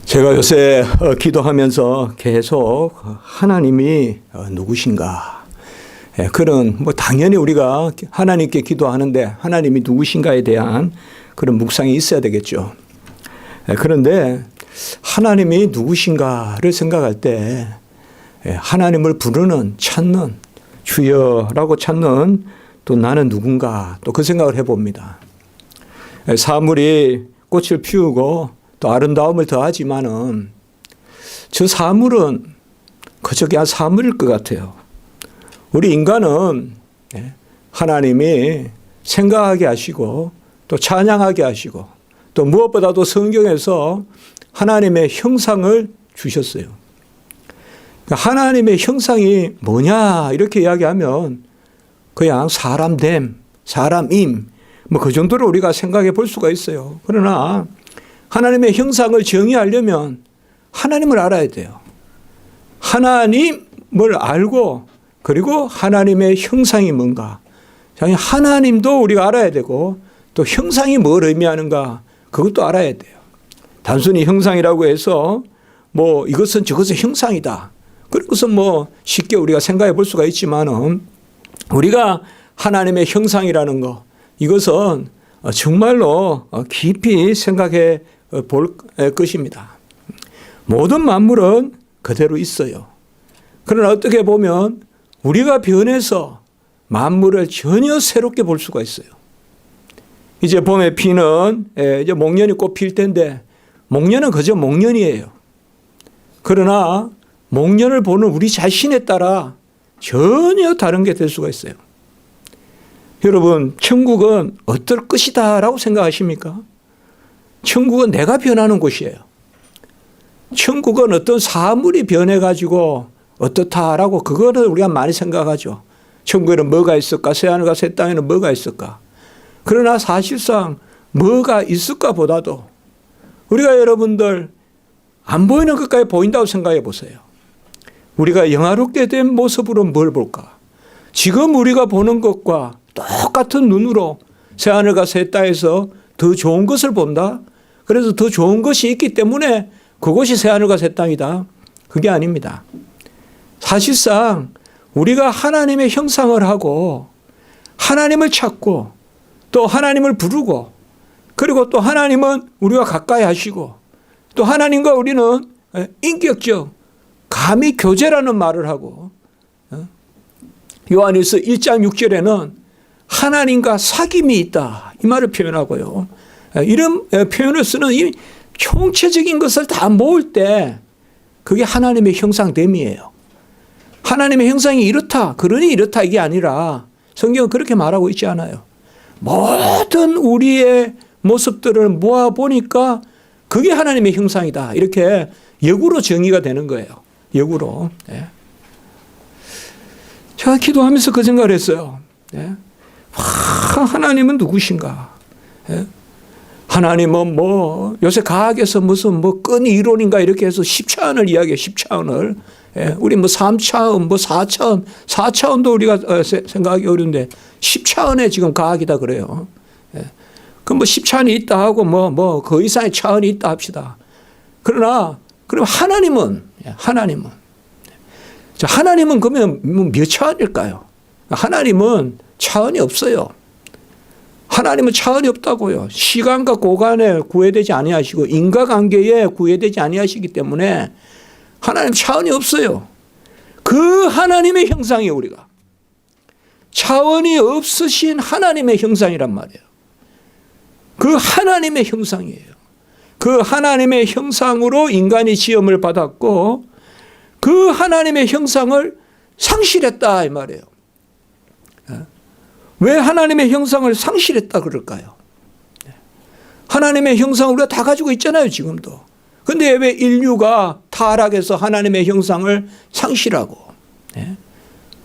제가 요새 기도하면서 계속 하나님이 누구신가, 그런 당연히 우리가 하나님께 기도하는데 하나님이 누구신가에 대한 그런 묵상이 있어야 되겠죠. 그런데 하나님이 누구신가를 생각할 때 하나님을 부르는, 찾는, 주여라고 찾는, 또 나는 누군가, 또 그 생각을 해봅니다. 사물이 꽃을 피우고 또 아름다움을 더하지만은 저 사물은 그저 그냥 사물일 것 같아요. 우리 인간은 하나님이 생각하게 하시고 또 찬양하게 하시고 또 무엇보다도 성경에서 하나님의 형상을 주셨어요. 하나님의 형상이 뭐냐 이렇게 이야기하면 그냥 사람됨, 사람임, 그 정도로 우리가 생각해 볼 수가 있어요. 그러나 하나님의 형상을 정의하려면 하나님을 알아야 돼요. 하나님을 알고 그리고 하나님의 형상이 뭔가, 하나님도 우리가 알아야 되고 또 형상이 뭘 의미하는가 그것도 알아야 돼요. 단순히 형상이라고 해서 이것은 저것의 형상이다, 그것은 쉽게 우리가 생각해 볼 수가 있지만은 우리가 하나님의 형상이라는 거, 이것은 정말로 깊이 생각해 볼 것입니다. 모든 만물은 그대로 있어요. 그러나 어떻게 보면 우리가 변해서 만물을 전혀 새롭게 볼 수가 있어요. 이제 봄에 피는 이제 목련이 꽃 필 텐데 목련은 그저 목련이에요. 그러나 목련을 보는 우리 자신에 따라 전혀 다른 게 될 수가 있어요. 여러분, 천국은 어떨 것이다 라고 생각하십니까? 천국은 내가 변하는 곳이에요. 천국은 어떤 사물이 변해가지고 어떻다라고 그거를 우리가 많이 생각하죠. 천국에는 뭐가 있을까? 새하늘과 새 땅에는 뭐가 있을까? 그러나 사실상 뭐가 있을까 보다도 우리가 여러분들 안 보이는 것까지 보인다고 생각해 보세요. 우리가 영화롭게 된 모습으로 뭘 볼까? 지금 우리가 보는 것과 똑같은 눈으로 새하늘과 새 땅에서 더 좋은 것을 본다? 그래서 더 좋은 것이 있기 때문에 그것이 새하늘과 새 땅이다? 그게 아닙니다. 사실상 우리가 하나님의 형상을 하고 하나님을 찾고 또 하나님을 부르고 그리고 또 하나님은 우리와 가까이 하시고 또 하나님과 우리는 인격적 감히 교제라는 말을 하고, 요한일서 1장 6절에는 하나님과 사귐이 있다 이 말을 표현하고요. 이런 표현을 쓰는 이 총체적인 것을 다 모을 때 그게 하나님의 형상됨이에요. 하나님의 형상이 이렇다 그러니 이렇다 이게 아니라 성경은 그렇게 말하고 있지 않아요. 모든 우리의 모습들을 모아보니까 그게 하나님의 형상이다, 이렇게 역으로 정의가 되는 거예요. 역으로. 제가 기도하면서 그 생각을 했어요. 하나님은 누구신가? 하나님은 요새 과학에서 무슨 끈 이론인가 이렇게 해서 10차원을 이야기해요. 10차원을. 우리 3차원, 4차원, 4차원도 우리가 생각하기 어려운데 10차원에 지금 과학이다 그래요. 그럼 10차원이 있다 하고 그 이상의 차원이 있다 합시다. 그러나 그럼 하나님은 그러면 몇 차원일까요? 하나님은 차원이 없어요. 하나님은 차원이 없다고요. 시간과 공간에 구애되지 아니하시고 인과관계에 구애되지 아니하시기 때문에 하나님 차원이 없어요. 그 하나님의 형상이에요. 우리가 차원이 없으신 하나님의 형상이란 말이에요. 그 하나님의 형상이에요. 그 하나님의 형상으로 인간이 지음을 받았고 그 하나님의 형상을 상실했다 이 말이에요. 왜 하나님의 형상을 상실했다 그럴까요? 하나님의 형상을 우리가 다 가지고 있잖아요, 지금도. 그런데 왜 인류가 타락해서 하나님의 형상을 상실하고,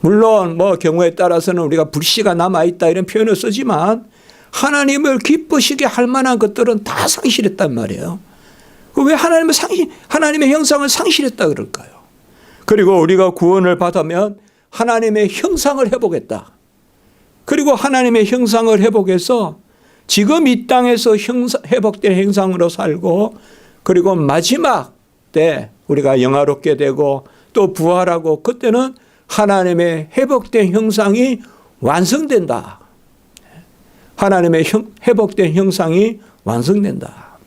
물론 경우에 따라서는 우리가 불씨가 남아있다 이런 표현을 쓰지만 하나님을 기쁘시게 할 만한 것들은 다 상실했단 말이에요. 왜 하나님의 형상을 상실했다 그럴까요? 그리고 우리가 구원을 받으면 하나님의 형상을 회복했다. 그리고 하나님의 형상을 회복해서 지금 이 땅에서 회복된 형상으로 살고 그리고 마지막 때 우리가 영화롭게 되고 또 부활하고 그때는 하나님의 회복된 형상이 완성된다. 하나님의 회복된 형상이 완성된다.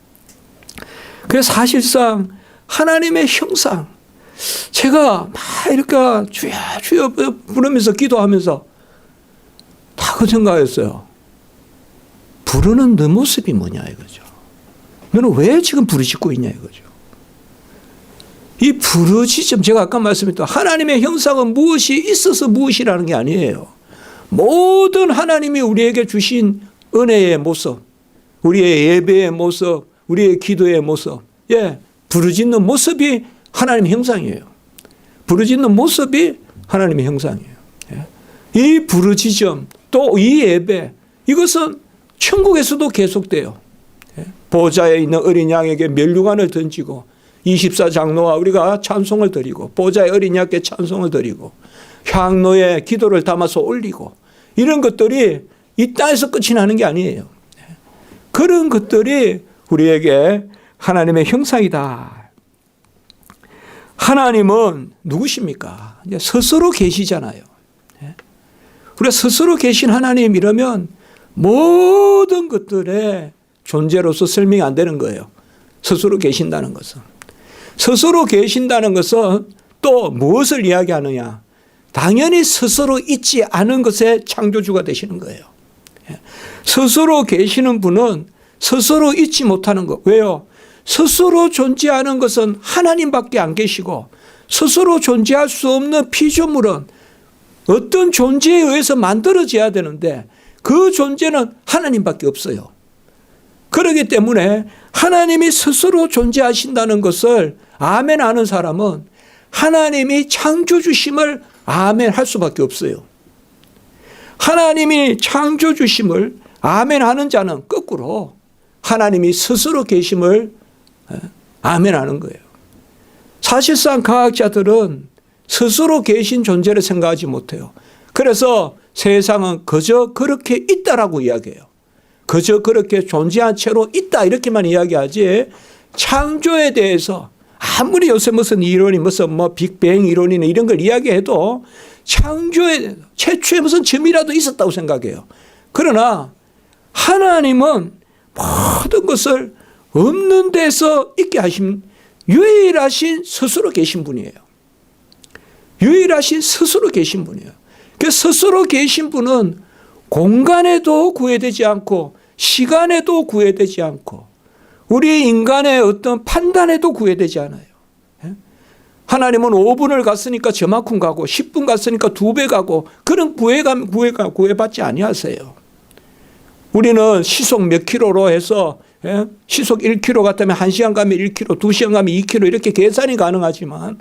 그래서 사실상 하나님의 형상, 제가 막 이렇게 주여 주여 부르면서 기도하면서 다 그 생각했어요. 부르는 너 모습이 뭐냐 이거죠. 너는 왜 지금 부르짖고 있냐 이거죠. 이 부르짖음, 제가 아까 말씀드렸던 하나님의 형상은 무엇이 있어서 무엇이라는 게 아니에요. 모든 하나님이 우리에게 주신 은혜의 모습, 우리의 예배의 모습, 우리의 기도의 모습, 부르짖는 모습이 하나님의 형상이에요. 부르짖는 모습이 하나님의 형상이에요. 이 부르짖음, 또 이 예배, 이것은 천국에서도 계속돼요. 보좌에 있는 어린 양에게 면류관을 던지고 24장로와 우리가 찬송을 드리고 보좌의 어린 양께 찬송을 드리고 향로에 기도를 담아서 올리고 이런 것들이 이 땅에서 끝이 나는 게 아니에요. 그런 것들이 우리에게 하나님의 형상이다. 하나님은 누구십니까? 이제 스스로 계시잖아요. 우리가 스스로 계신 하나님 이러면 모든 것들의 존재로서 설명이 안 되는 거예요. 스스로 계신다는 것은. 스스로 계신다는 것은 또 무엇을 이야기하느냐? 당연히 스스로 있지 않은 것의 창조주가 되시는 거예요. 스스로 계시는 분은 스스로 있지 못하는 것. 왜요? 스스로 존재하는 것은 하나님밖에 안 계시고 스스로 존재할 수 없는 피조물은 어떤 존재에 의해서 만들어져야 되는데 그 존재는 하나님밖에 없어요. 그렇기 때문에 하나님이 스스로 존재하신다는 것을 아멘 하는 사람은 하나님이 창조주심을 아멘 할 수밖에 없어요. 하나님이 창조주심을 아멘 하는 자는 거꾸로 하나님이 스스로 계심을 아멘 하는 거예요. 사실상 과학자들은 스스로 계신 존재를 생각하지 못해요. 그래서 세상은 그저 그렇게 있다라고 이야기해요. 그저 그렇게 존재한 채로 있다 이렇게만 이야기하지 창조에 대해서 아무리 요새 무슨 이론이 무슨 빅뱅 이론이나 이런 걸 이야기해도 창조에 최초에 무슨 점이라도 있었다고 생각해요. 그러나 하나님은 모든 것을 없는 데서 있게 하신 유일하신 스스로 계신 분이에요. 유일하신 스스로 계신 분이에요. 그 스스로 계신 분은 공간에도 구애되지 않고 시간에도 구애되지 않고 우리 인간의 어떤 판단에도 구애되지 않아요. 하나님은 5분을 갔으니까 저만큼 가고 10분 갔으니까 2배 가고 그런 구애받지 아니하세요. 우리는 시속 몇 킬로로 해서 시속 1km 같다면 1시간 가면 1km, 2시간 가면 2km 이렇게 계산이 가능하지만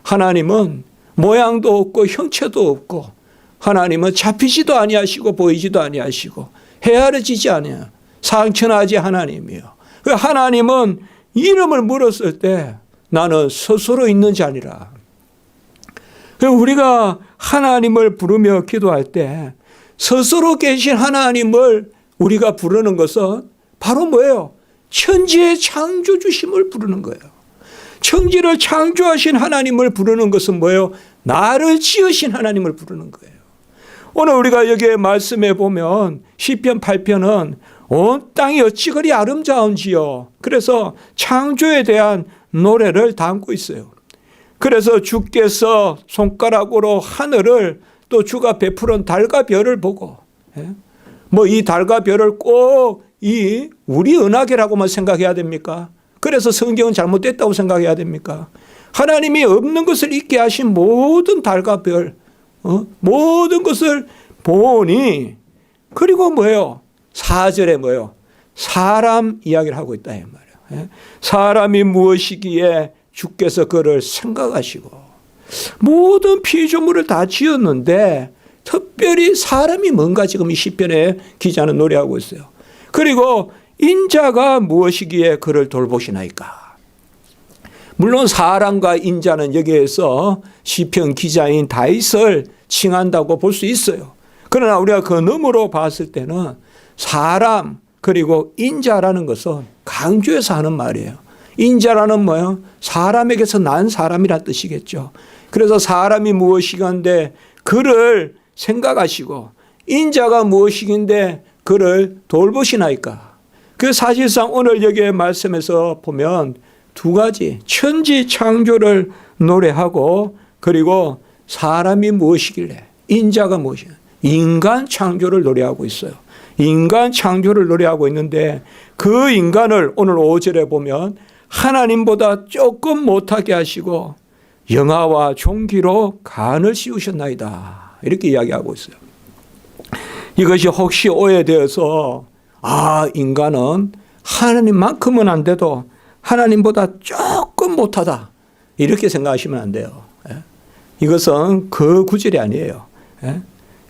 하나님은 모양도 없고 형체도 없고 하나님은 잡히지도 아니하시고 보이지도 아니하시고 헤아려지지 않아요. 상천하지 하나님이요. 하나님은 이름을 물었을 때 나는 스스로 있는 자니라. 우리가 하나님을 부르며 기도할 때 스스로 계신 하나님을 우리가 부르는 것은 바로 뭐예요? 천지의 창조주심을 부르는 거예요. 천지를 창조하신 하나님을 부르는 것은 뭐예요? 나를 지으신 하나님을 부르는 거예요. 오늘 우리가 여기에 말씀해 보면 시편 8편은 온 땅이 어찌 그리 아름다운지요. 그래서 창조에 대한 노래를 담고 있어요. 그래서 주께서 손가락으로 하늘을 또 주가 베푸는 달과 별을 보고 이 달과 별을 꼭 우리 은하계라고만 생각해야 됩니까? 그래서 성경은 잘못됐다고 생각해야 됩니까? 하나님이 없는 것을 있게 하신 모든 달과 별, 모든 것을 보니 그리고 뭐예요? 4절에 뭐예요? 사람 이야기를 하고 있다 이 말이에요. 사람이 무엇이기에 주께서 그를 생각하시고 모든 피조물을 다 지었는데 특별히 사람이 뭔가 지금 이 시편에 기자는 노래하고 있어요. 그리고 인자가 무엇이기에 그를 돌보시나이까. 물론 사람과 인자는 여기에서 시편 기자인 다윗을 칭한다고 볼 수 있어요. 그러나 우리가 그 너머로 봤을 때는 사람 그리고 인자라는 것은 강조해서 하는 말이에요. 인자라는 뭐예요? 사람에게서 난 사람이란 뜻이겠죠. 그래서 사람이 무엇이건데 그를 생각하시고 인자가 무엇이긴데 그를 돌보시나이까. 그 사실상 오늘 여기의 말씀에서 보면 두 가지 천지 창조를 노래하고 그리고 사람이 무엇이길래 인자가 무엇이냐 인간 창조를 노래하고 있어요. 인간 창조를 노래하고 있는데 그 인간을 오늘 5절에 보면 하나님보다 조금 못하게 하시고 영화와 종기로 간을 씌우셨나이다. 이렇게 이야기하고 있어요. 이것이 혹시 오해되어서 인간은 하나님만큼은 안 돼도 하나님보다 조금 못하다. 이렇게 생각하시면 안 돼요. 이것은 그 구절이 아니에요.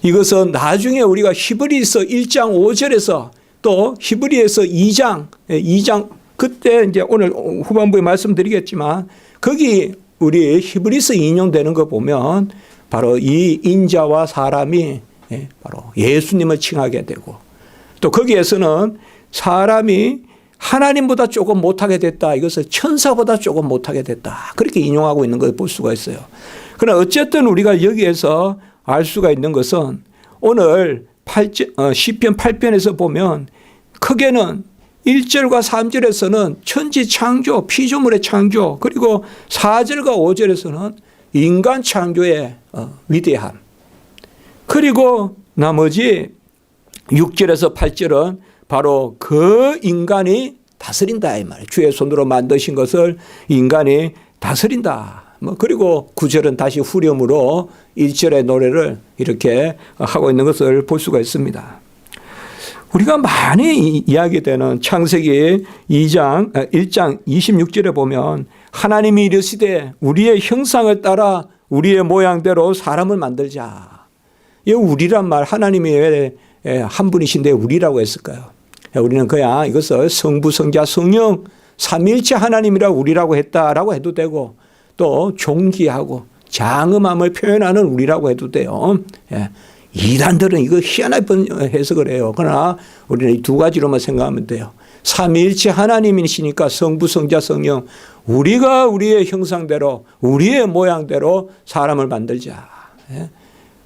이것은 나중에 우리가 히브리서 1장 5절에서 또 히브리에서 2장 그때 이제 오늘 후반부에 말씀드리겠지만 거기 우리 히브리서 인용되는 거 보면 바로 이 인자와 사람이 바로 예수님을 칭하게 되고 또 거기에서는 사람이 하나님보다 조금 못하게 됐다. 이것을 천사보다 조금 못하게 됐다. 그렇게 인용하고 있는 걸 볼 수가 있어요. 그러나 어쨌든 우리가 여기에서 알 수가 있는 것은 오늘 시편 8편에서 보면 크게는 1절과 3절에서는 천지 창조, 피조물의 창조, 그리고 4절과 5절에서는 인간 창조의 위대함, 그리고 나머지 6절에서 8절은 바로 그 인간이 다스린다 이 말이에요. 주의 손으로 만드신 것을 인간이 다스린다. 그리고 9절은 다시 후렴으로 1절의 노래를 이렇게 하고 있는 것을 볼 수가 있습니다. 우리가 많이 이야기되는 창세기 1장 26절에 보면 하나님이 이르시되 우리의 형상을 따라 우리의 모양대로 사람을 만들자. 이 우리란 말 하나님이 왜 한 분이신데 우리라고 했을까요? 우리는 그냥 이것을 성부, 성자, 성령 삼위일체 하나님이라 우리라고 했다라고 해도 되고 또 존귀하고 장엄함을 표현하는 우리라고 해도 돼요. 이단들은 이거 희한하게 해석을 해요. 그러나 우리는 이 두 가지로만 생각하면 돼요. 삼위일체 하나님이시니까 성부, 성자, 성령 우리가 우리의 형상대로 우리의 모양대로 사람을 만들자.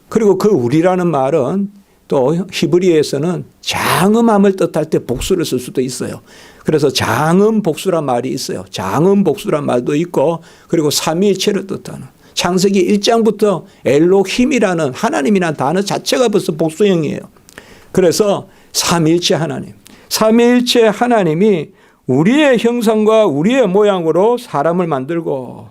그리고 그 우리라는 말은 또 히브리에서는 장엄함을 뜻할 때 복수를 쓸 수도 있어요. 그래서 장엄 복수란 말이 있어요. 장엄 복수란 말도 있고 그리고 삼위일체를 뜻하는 창세기 1장부터 엘로힘이라는 하나님이라는 단어 자체가 벌써 복수형이에요. 그래서 삼위일체 하나님, 삼위일체 하나님이 우리의 형상과 우리의 모양으로 사람을 만들고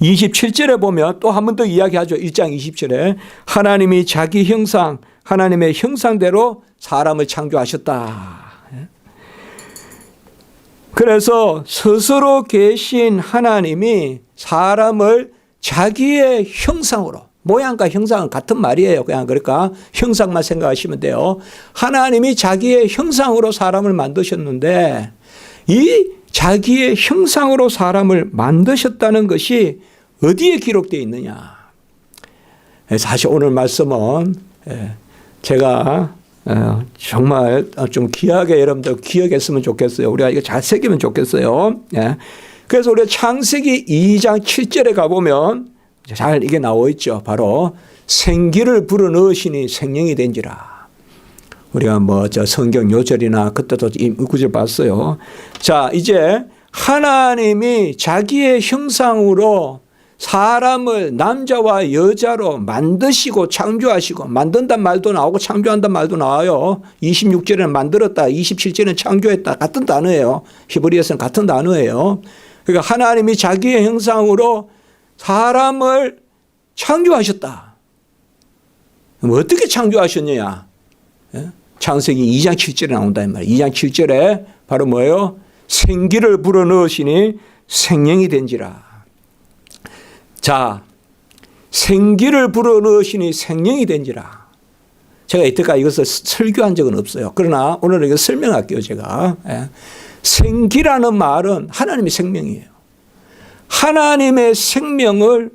27절에 보면 또 한 번 더 이야기하죠. 1장 20절에 하나님이 자기 형상, 하나님의 형상대로 사람을 창조하셨다. 그래서 스스로 계신 하나님이 사람을 자기의 형상으로, 모양과 형상은 같은 말이에요. 그냥 그러니까 형상만 생각하시면 돼요. 하나님이 자기의 형상으로 사람을 만드셨는데 이 자기의 형상으로 사람을 만드셨다는 것이 어디에 기록되어 있느냐. 사실 오늘 말씀은 제가 정말 좀 귀하게 여러분들 기억했으면 좋겠어요. 우리가 이거 잘 새기면 좋겠어요. 그래서 우리가 창세기 2장 7절에 가보면 잘 이게 나와 있죠. 바로 생기를 불어넣으시니 생명이 된지라. 우리가 성경 요절이나 그때도 이 구절 봤어요. 자, 이제 하나님이 자기의 형상으로 사람을 남자와 여자로 만드시고 창조하시고 만든단 말도 나오고 창조한단 말도 나와요. 26절에는 만들었다, 27절에는 창조했다. 같은 단어예요. 히브리에서는 같은 단어예요. 그러니까 하나님이 자기의 형상으로 사람을 창조하셨다. 그럼 어떻게 창조하셨느냐? 창세기 2장 7절에 나온다 이 말이에요. 2장 7절에 바로 뭐예요? 생기를 불어넣으시니 생명이 된지라. 자, 생기를 불어넣으시니 생명이 된지라. 제가 이때까지 이것을 설교한 적은 없어요. 그러나 오늘은 이거 설명할게요. 제가. 생기라는 말은 하나님의 생명이에요. 하나님의 생명을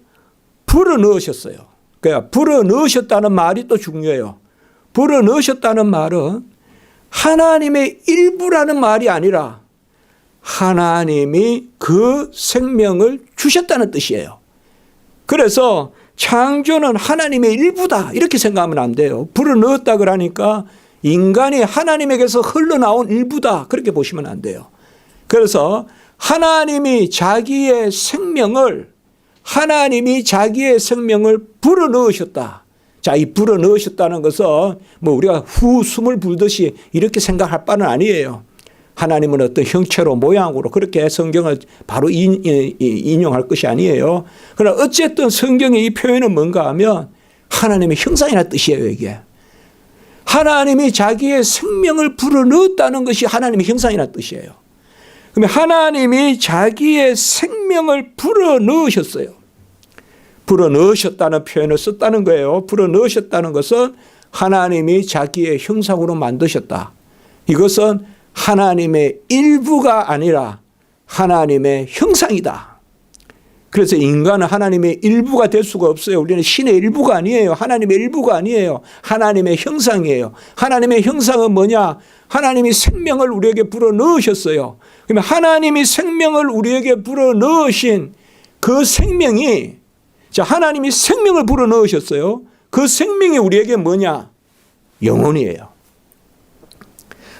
불어넣으셨어요. 그러니까 불어넣으셨다는 말이 또 중요해요. 불어넣으셨다는 말은 하나님의 일부라는 말이 아니라 하나님이 그 생명을 주셨다는 뜻이에요. 그래서 창조는 하나님의 일부다 이렇게 생각하면 안 돼요. 불어넣었다 그러니까 인간이 하나님에게서 흘러나온 일부다 그렇게 보시면 안 돼요. 그래서 하나님이 자기의 생명을 불어넣으셨다. 자, 이 불어넣으셨다는 것은 뭐 우리가 후 숨을 불듯이 이렇게 생각할 바는 아니에요. 하나님은 어떤 형체로 모양으로 그렇게 성경을 바로 인용할 것이 아니에요. 그러나 어쨌든 성경의 이 표현은 뭔가 하면 하나님의 형상이라는 뜻이에요. 이게 하나님이 자기의 생명을 불어넣었다는 것이 하나님의 형상이라는 뜻이에요. 그러면 하나님이 자기의 생명을 불어넣으셨어요. 불어넣으셨다는 표현을 썼다는 거예요. 불어넣으셨다는 것은 하나님이 자기의 형상으로 만드셨다. 이것은 하나님의 일부가 아니라 하나님의 형상이다. 그래서 인간은 하나님의 일부가 될 수가 없어요. 우리는 신의 일부가 아니에요. 하나님의 일부가 아니에요. 하나님의 형상이에요. 하나님의 형상은 뭐냐? 하나님이 생명을 우리에게 불어넣으셨어요. 그러면 하나님이 생명을 우리에게 불어넣으신 그 생명이, 자, 하나님이 생명을 불어넣으셨어요. 그 생명이 우리에게 뭐냐? 영혼이에요.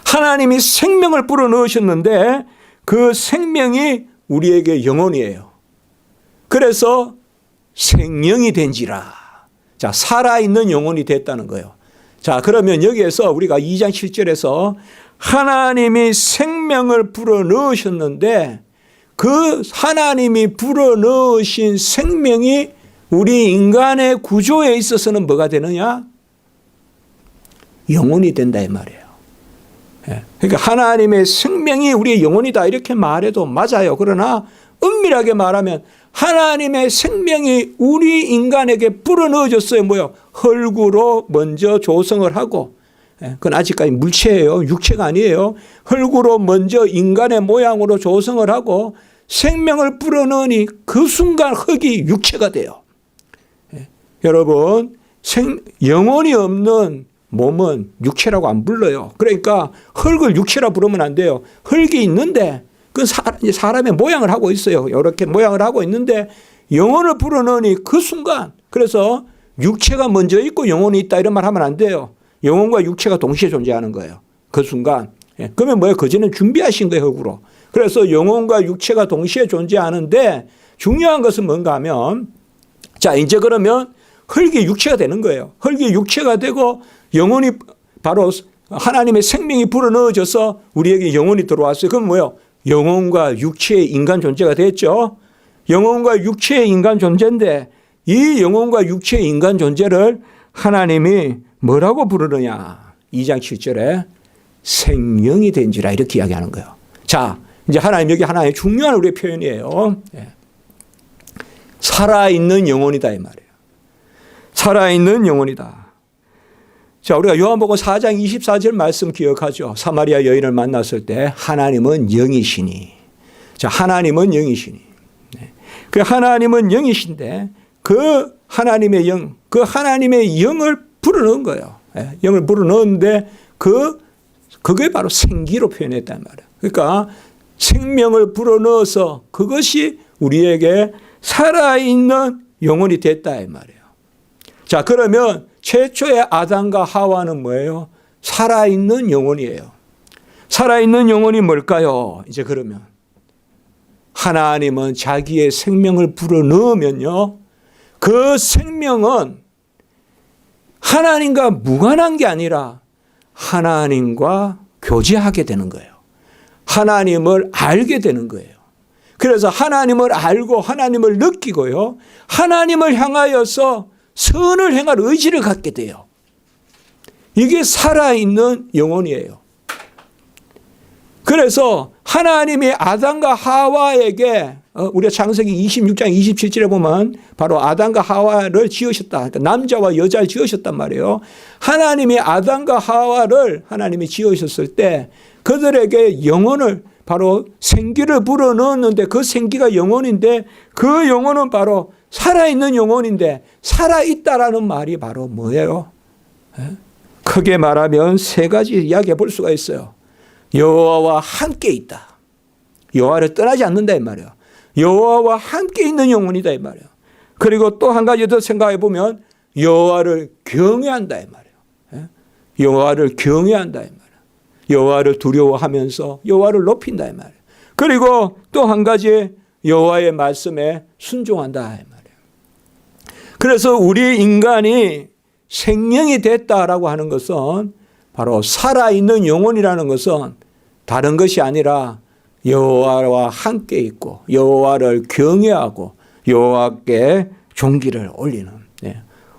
하나님이 생명을 불어넣으셨는데 그 생명이 우리에게 영혼이에요. 그래서 생명이 된지라. 자, 살아있는 영혼이 됐다는 거예요. 자, 그러면 여기에서 우리가 2장 7절에서 하나님이 생명을 불어넣으셨는데 그 하나님이 불어넣으신 생명이 우리 인간의 구조에 있어서는 뭐가 되느냐? 영혼이 된다 이 말이에요. 그러니까 하나님의 생명이 우리의 영혼이다 이렇게 말해도 맞아요. 그러나 엄밀하게 말하면 하나님의 생명이 우리 인간에게 불어넣어졌어요. 뭐요? 흙으로 먼저 조성을 하고, 그건 아직까지 물체예요. 육체가 아니에요. 흙으로 먼저 인간의 모양으로 조성을 하고 생명을 불어넣으니 그 순간 흙이 육체가 돼요. 여러분, 영혼이 없는 몸은 육체라고 안 불러요. 그러니까 흙을 육체라 부르면 안 돼요. 흙이 있는데 그 사람의 모양을 하고 있어요. 이렇게 모양을 하고 있는데 영혼을 불어넣으니 그 순간, 그래서 육체가 먼저 있고 영혼이 있다 이런 말 하면 안 돼요. 영혼과 육체가 동시에 존재하는 거예요. 그 순간. 그러면 뭐예요? 그전에 준비하신 거예요. 흙으로. 그래서 영혼과 육체가 동시에 존재하는데 중요한 것은 뭔가 하면, 자, 이제 그러면 흙이 육체가 되는 거예요. 흙이 육체가 되고 영혼이 바로 하나님의 생명이 불어넣어져서 우리에게 영혼이 들어왔어요. 그럼 뭐예요? 영혼과 육체의 인간 존재가 됐죠. 영혼과 육체의 인간 존재인데 이 영혼과 육체의 인간 존재를 하나님이 뭐라고 부르느냐? 2장 7절에 생명이 된지라 이렇게 이야기하는 거예요. 자, 이제 하나님 여기 하나의 중요한 우리의 표현이에요. 살아있는 영혼이다 이 말이에요. 살아있는 영혼이다. 자, 우리가 요한복음 4장 24절 말씀 기억하죠. 사마리아 여인을 만났을 때 하나님은 영이시니. 자, 하나님은 영이시니. 그 하나님은 영이신데 그 하나님의 영, 그 하나님의 영을 불어넣은 거예요. 영을 불어넣었는데 그게 바로 생기로 표현했단 말이에요. 그러니까 생명을 불어넣어서 그것이 우리에게 살아있는 영혼이 됐다 이 말이에요. 자, 그러면 최초의 아담과 하와는 뭐예요? 살아있는 영혼이에요. 살아있는 영혼이 뭘까요? 이제 그러면 하나님은 자기의 생명을 불어넣으면요, 그 생명은 하나님과 무관한 게 아니라 하나님과 교제하게 되는 거예요. 하나님을 알게 되는 거예요. 그래서 하나님을 알고 하나님을 느끼고요, 하나님을 향하여서 선을 행할 의지를 갖게 돼요. 이게 살아있는 영혼이에요. 그래서 하나님이 아담과 하와에게 우리가 창세기 26장 27절에 보면 바로 아담과 하와를 지으셨다. 그러니까 남자와 여자를 지으셨단 말이에요. 하나님이 아담과 하와를 하나님이 지으셨을 때 그들에게 영혼을 바로 생기를 불어넣었는데 그 생기가 영혼인데 그 영혼은 바로 살아있는 영혼인데 살아있다라는 말이 바로 뭐예요? 크게 말하면 세 가지 이야기해 볼 수가 있어요. 여호와와 함께 있다. 여호와를 떠나지 않는다 이 말이에요. 여호와와 함께 있는 영혼이다 이 말이에요. 그리고 또 한 가지 더 생각해 보면 여호와를 경외한다 이 말이에요. 여호와를 경외한다 이 말이에요. 여호와를 두려워하면서 여호와를 높인다 이 말이에요. 그리고 또 한 가지 여호와의 말씀에 순종한다 이 말이에요. 그래서 우리 인간이 생명이 됐다라고 하는 것은 바로 살아있는 영혼이라는 것은 다른 것이 아니라 여호와와 함께 있고 여호와를 경외하고 여호와께 존귀를 올리는.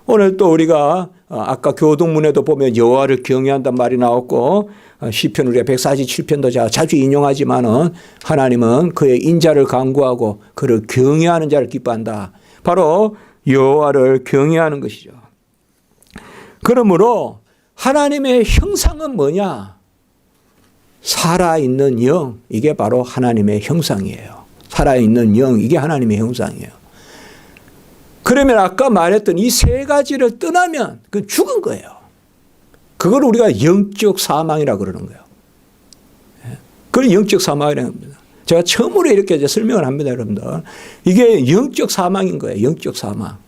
오늘 또 우리가 아까 교동문에도 보면 여호와를 경외한다는 말이 나왔고 시편 우리가 147편도 자주 인용하지만은 하나님은 그의 인자를 간구하고 그를 경외하는 자를 기뻐한다. 바로 여호와를 경외하는 것이죠. 그러므로 하나님의 형상은 뭐냐? 살아있는 영, 이게 바로 하나님의 형상이에요. 살아있는 영, 이게 하나님의 형상이에요. 그러면 아까 말했던 이 세 가지를 떠나면 그건 죽은 거예요. 그걸 우리가 영적 사망이라고 그러는 거예요. 그걸 영적 사망이라고 합니다. 제가 처음으로 이렇게 이제 설명을 합니다, 여러분들. 이게 영적 사망인 거예요. 영적 사망.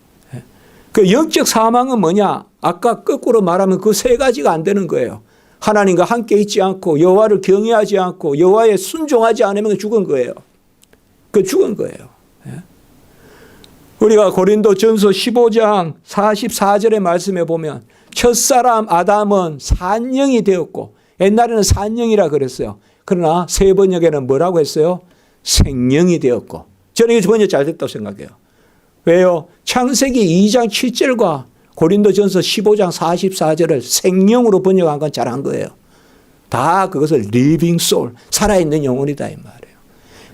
그 영적 사망은 뭐냐? 아까 거꾸로 말하면 그 세 가지가 안 되는 거예요. 하나님과 함께 있지 않고 여호와를 경외하지 않고 여호와에 순종하지 않으면 죽은 거예요. 그 죽은 거예요. 우리가 고린도전서 15장 44절의 말씀에 보면 첫사람 아담은 산영이 되었고 옛날에는 산영이라 그랬어요. 그러나 새 번역에는 뭐라고 했어요? 생명이 되었고. 저는 이게 번역 잘 됐다고 생각해요. 왜요? 창세기 2장 7절과 고린도전서 15장 44절을 생명으로 번역한 건 잘한 거예요. 다 그것을 living soul, 살아있는 영혼이다 이 말이에요.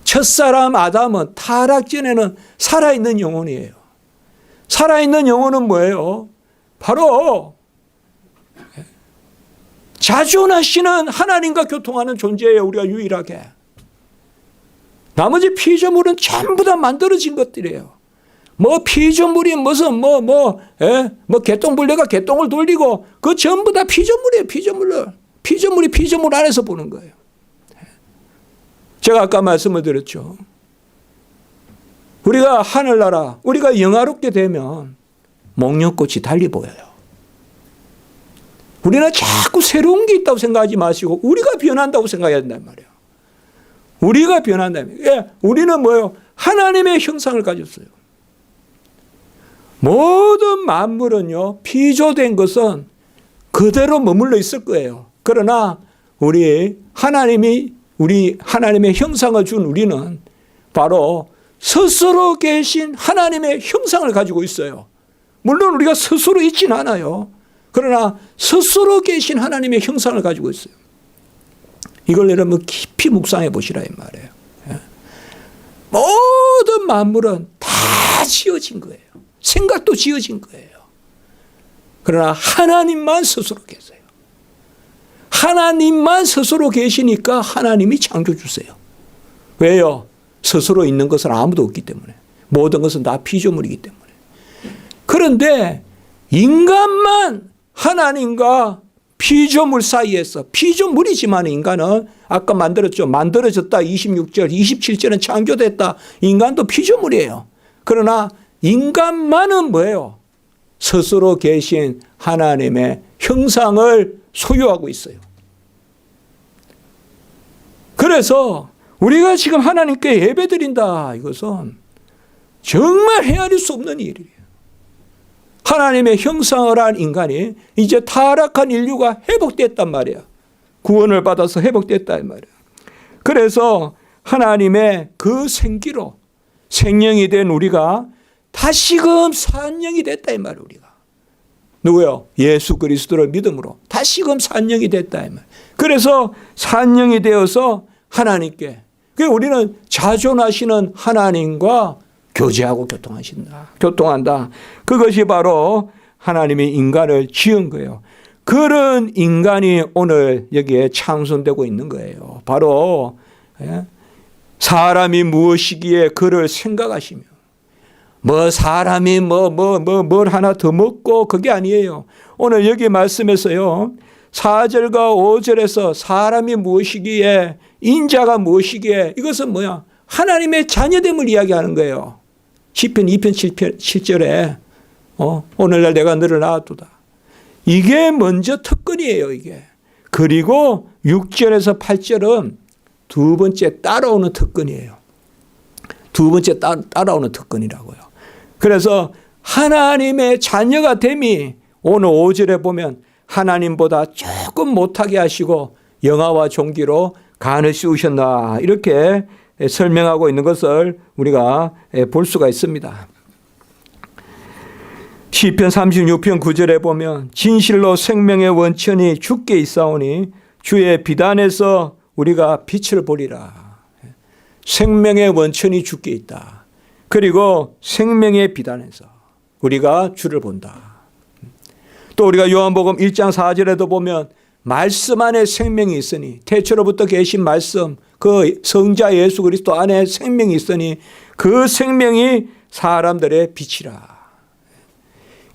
첫사람 아담은 타락 전에는 살아있는 영혼이에요. 살아있는 영혼은 뭐예요? 바로 자존하시는 하나님과 교통하는 존재예요. 우리가 유일하게. 나머지 피조물은 전부 다 만들어진 것들이에요. 뭐 피조물이 무슨 뭐 개똥벌레가 개똥을 돌리고 그 전부 다 피조물이에요. 피조물이 피조물 안에서 보는 거예요. 제가 아까 말씀을 드렸죠. 우리가 하늘나라, 우리가 영화롭게 되면 목련꽃이 달리 보여요. 우리는 자꾸 새로운 게 있다고 생각하지 마시고 우리가 변한다고 생각해야 된단 말이에요. 우리가 변한다면. 우리는 뭐예요? 하나님의 형상을 가졌어요. 모든 만물은요, 피조된 것은 그대로 머물러 있을 거예요. 그러나 우리 하나님의 형상을 준 우리는 바로 스스로 계신 하나님의 형상을 가지고 있어요. 물론 우리가 스스로 있진 않아요. 그러나 스스로 계신 하나님의 형상을 가지고 있어요. 이걸 여러분 깊이 묵상해 보시라 이 말이에요. 모든 만물은 다 지어진 거예요. 생각도 지어진 거예요. 그러나 하나님만 스스로 계세요. 하나님만 스스로 계시니까 하나님이 창조주세요. 왜요? 스스로 있는 것은 아무도 없기 때문에. 모든 것은 다 피조물이기 때문에. 그런데 인간만 하나님과 피조물 사이에서, 피조물이지만 인간은 아까 만들어졌다 26절, 27절은 창조됐다. 인간도 피조물이에요. 그러나 인간만은 뭐예요? 스스로 계신 하나님의 형상을 소유하고 있어요. 그래서 우리가 지금 하나님께 예배드린다. 이것은 정말 헤아릴 수 없는 일이에요. 하나님의 형상을 한 인간이 이제 타락한 인류가 회복됐단 말이야. 구원을 받아서 회복됐다 이 말이야. 그래서 하나님의 그 생기로 생명이 된 우리가 다시금 산영이 됐다 이 말이야. 우리가 누구요? 예수 그리스도를 믿음으로 다시금 산영이 됐다 이 말. 그래서 산영이 되어서 하나님께, 우리는 자존하시는 하나님과 교제하고 교통한다. 그것이 바로 하나님이 인간을 지은 거예요. 그런 인간이 오늘 여기에 창존되고 있는 거예요. 바로 사람이 무엇이기에 그를 생각하시며, 사람이 뭘 하나 더 먹고, 그게 아니에요. 오늘 여기 말씀에서요, 4절과 5절에서 사람이 무엇이기에 인자가 무엇이기에 이것은 뭐야? 하나님의 자녀됨을 이야기하는 거예요. 시편 2편 7절에 오늘날 내가 너를 낳았도다. 이게 먼저 특권이에요. 이게. 그리고 6절에서 8절은 두 번째 따라오는 특권이에요. 두 번째 따라오는 특권이라고요. 그래서 하나님의 자녀가 됨이 오늘 5절에 보면 하나님보다 조금 못하게 하시고 영화와 종기로 간을 씌우셨나 이렇게 설명하고 있는 것을 우리가 볼 수가 있습니다. 시편 36편 9절에 보면 진실로 생명의 원천이 주께 있사오니 주의 비단에서 우리가 빛을 보리라. 생명의 원천이 주께 있다. 그리고 생명의 비단에서 우리가 주를 본다. 또 우리가 요한복음 1장 4절에도 보면 말씀 안에 생명이 있으니 태초로부터 계신 말씀 그 성자 예수 그리스도 안에 생명이 있으니 그 생명이 사람들의 빛이라.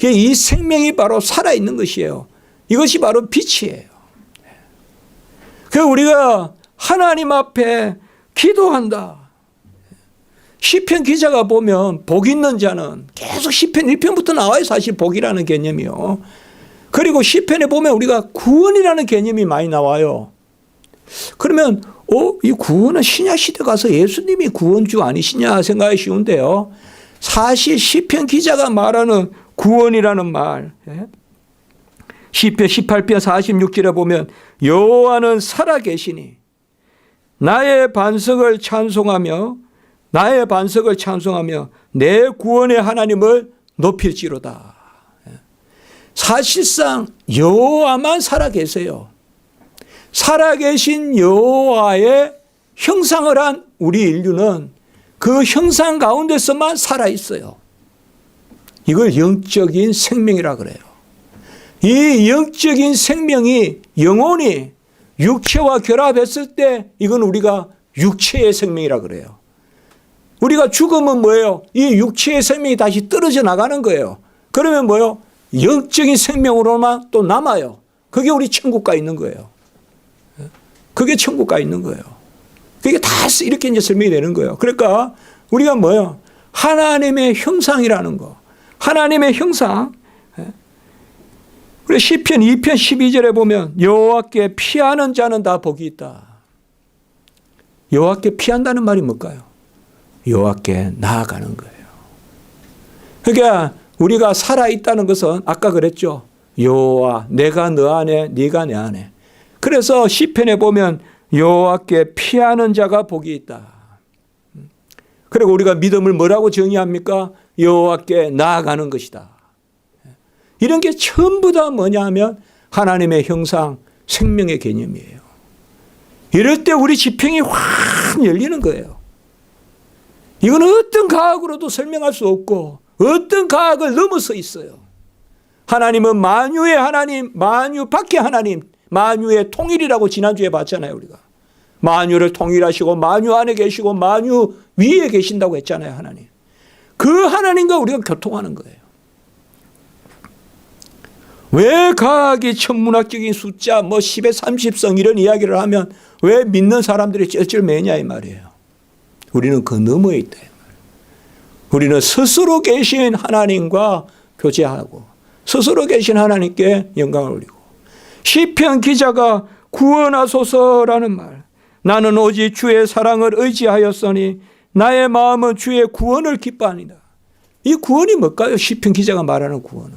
이 생명이 바로 살아있는 것이에요. 이것이 바로 빛이에요. 우리가 하나님 앞에 기도한다. 시편 기자가 보면 복 있는 자는 계속 시편 1편부터 나와요. 사실 복이라는 개념이요. 그리고 시편에 보면 우리가 구원이라는 개념이 많이 나와요. 그러면 이 구원은 신약시대 가서 예수님이 구원주 아니시냐 생각이 쉬운데요. 사실 시편 기자가 말하는 구원이라는 말 시편 18편 46절에 보면 여호와는 살아계시니 나의 반석을 찬송하며 내 구원의 하나님을 높일지로다. 사실상 여호와만 살아계세요. 살아계신 여호와의 형상을 한 우리 인류는 그 형상 가운데서만 살아있어요. 이걸 영적인 생명이라 그래요. 이 영적인 생명이 영혼이 육체와 결합했을 때 이건 우리가 육체의 생명이라 그래요. 우리가 죽으면 뭐예요? 이 육체의 생명이 다시 떨어져 나가는 거예요. 그러면 뭐예요? 영적인 생명으로만 또 남아요. 그게 우리 천국 가 있는 거예요. 그게 천국 가 있는 거예요. 그게 다 이렇게 이제 설명이 되는 거예요. 그러니까 우리가 뭐예요? 하나님의 형상이라는 거. 하나님의 형상. 우리 시편 2편 12절에 보면 여호와께 피하는 자는 다 복이 있다. 여호와께 피한다는 말이 뭘까요? 여호와께 나아가는 거예요. 그러니까 우리가 살아있다는 것은 아까 그랬죠. 여호와 내가 너 안에 네가 내 안에. 그래서 시편에 보면 여호와께 피하는 자가 복이 있다. 그리고 우리가 믿음을 뭐라고 정의합니까? 여호와께 나아가는 것이다. 이런 게 전부 다 뭐냐 하면 하나님의 형상, 생명의 개념이에요. 이럴 때 우리 지평이 확 열리는 거예요. 이건 어떤 과학으로도 설명할 수 없고 어떤 과학을 넘어서 있어요. 하나님은 만유의 하나님, 만유 밖의 하나님, 만유의 통일이라고 지난주에 봤잖아요. 우리가 만유를 통일하시고 만유 안에 계시고 만유 위에 계신다고 했잖아요. 하나님. 그 하나님과 우리가 교통하는 거예요. 왜 과학이 천문학적인 숫자 10의 30성 이런 이야기를 하면 왜 믿는 사람들이 쩔쩔매냐 이 말이에요. 우리는 그 너머에 있다. 우리는 스스로 계신 하나님과 교제하고 스스로 계신 하나님께 영광을 올리고 시편 기자가 구원하소서라는 말. 나는 오직 주의 사랑을 의지하였으니 나의 마음은 주의 구원을 기뻐하니다. 이 구원이 뭘까요? 시편 기자가 말하는 구원은